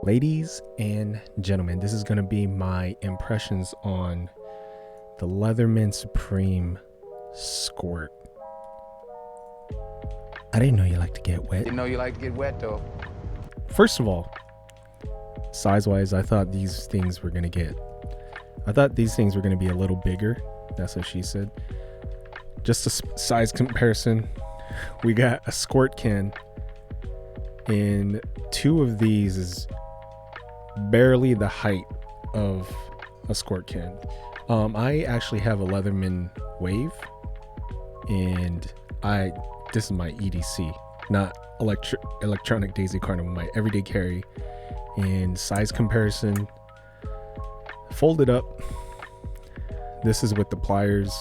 Ladies and gentlemen, this is going to be my impressions on the Leatherman Supreme Squirt. I didn't know you like to get wet. Didn't know you like to get wet though. First of all, size-wise, I thought these things were going to be a little bigger. That's what she said. Just a size comparison, we got a squirt can, and two of these is barely the height of a squirt can. I actually have a Leatherman Wave, and this is my EDC, not electronic daisy carnival, my everyday carry. And size comparison, folded up, this is with the pliers.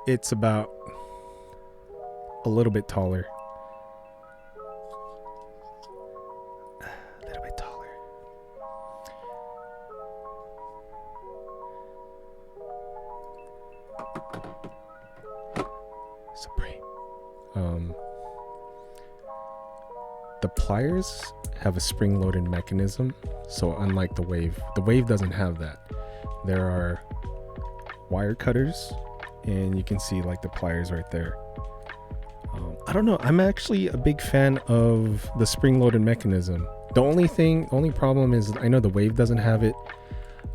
It's about a little bit taller. Supreme. The pliers have a spring-loaded mechanism, so unlike the Wave doesn't have that. There are wire cutters, and you can see like the pliers right there. I don't know. I'm actually a big fan of the spring-loaded mechanism. The only problem is I know the Wave doesn't have it.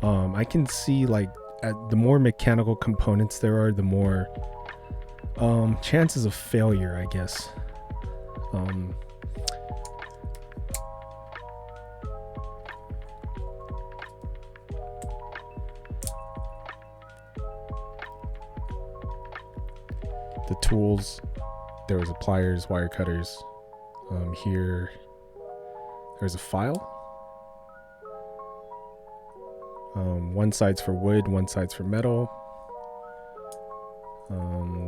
I can see like the more mechanical components there are, the more chances of failure, I guess. The tools, there was a pliers, wire cutters. Here, there's a file. One side's for wood, one side's for metal.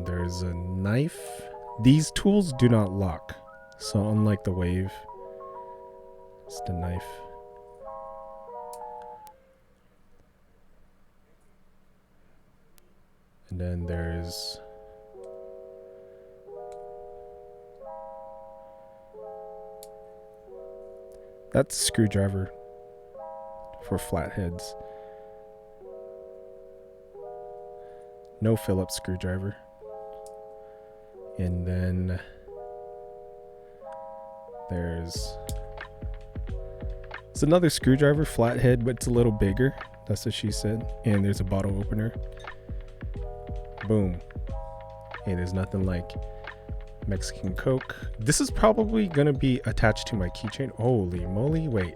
There's a knife. These tools do not lock, so unlike the Wave, it's the knife. And then there's that's a screwdriver for flatheads. No Phillips screwdriver. And then it's another screwdriver, flathead, but it's a little bigger. That's what she said. And there's a bottle opener. Boom. Hey, there's nothing like Mexican Coke. This is probably gonna be attached to my keychain. Holy moly, wait.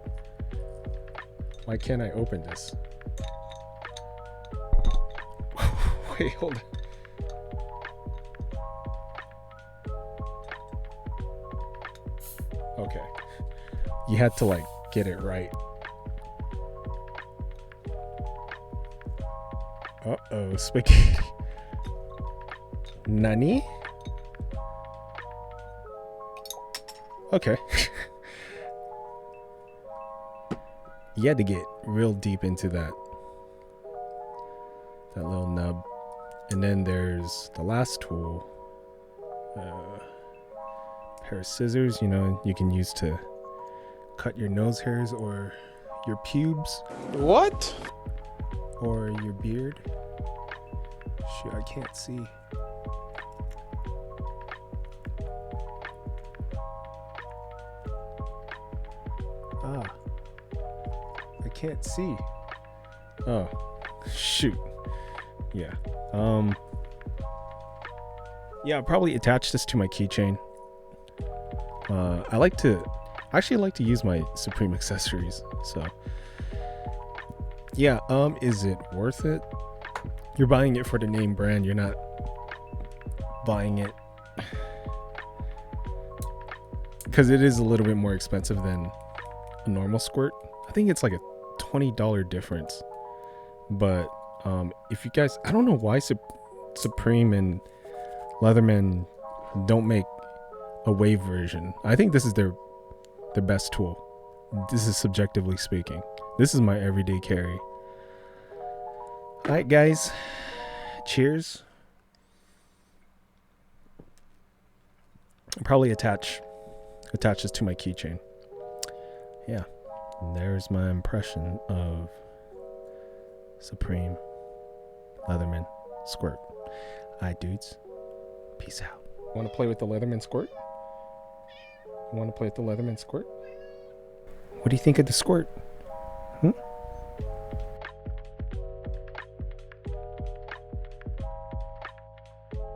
Why can't I open this? Wait, hold on. Okay. You had to like get it right. Uh-oh, spaghetti. Nani? Okay. You had to get real deep into that little nub. And then there's the last tool. Pair of scissors, you can use to cut your nose hairs or your pubes. What? Or your beard. Shoot, I can't see. I can't see. Oh, shoot. Yeah. Yeah, I'll probably attach this to my keychain. I actually like to use my Supreme accessories. So, yeah. Is it worth it? You're buying it for the name brand. You're not buying it because it is a little bit more expensive than a normal squirt. I think it's like a $20 difference. But if you guys, I don't know why Supreme and Leatherman don't make a Wave version. I think this is their best tool. This is subjectively speaking. This is my everyday carry. All right, guys. Cheers. I'll probably attach this to my keychain. yeah, there's my impression of Supreme Leatherman Squirt. Alright, dudes. Peace out. Want to play with the Leatherman Squirt? You want to play with the Leatherman Squirt? What do you think of the squirt?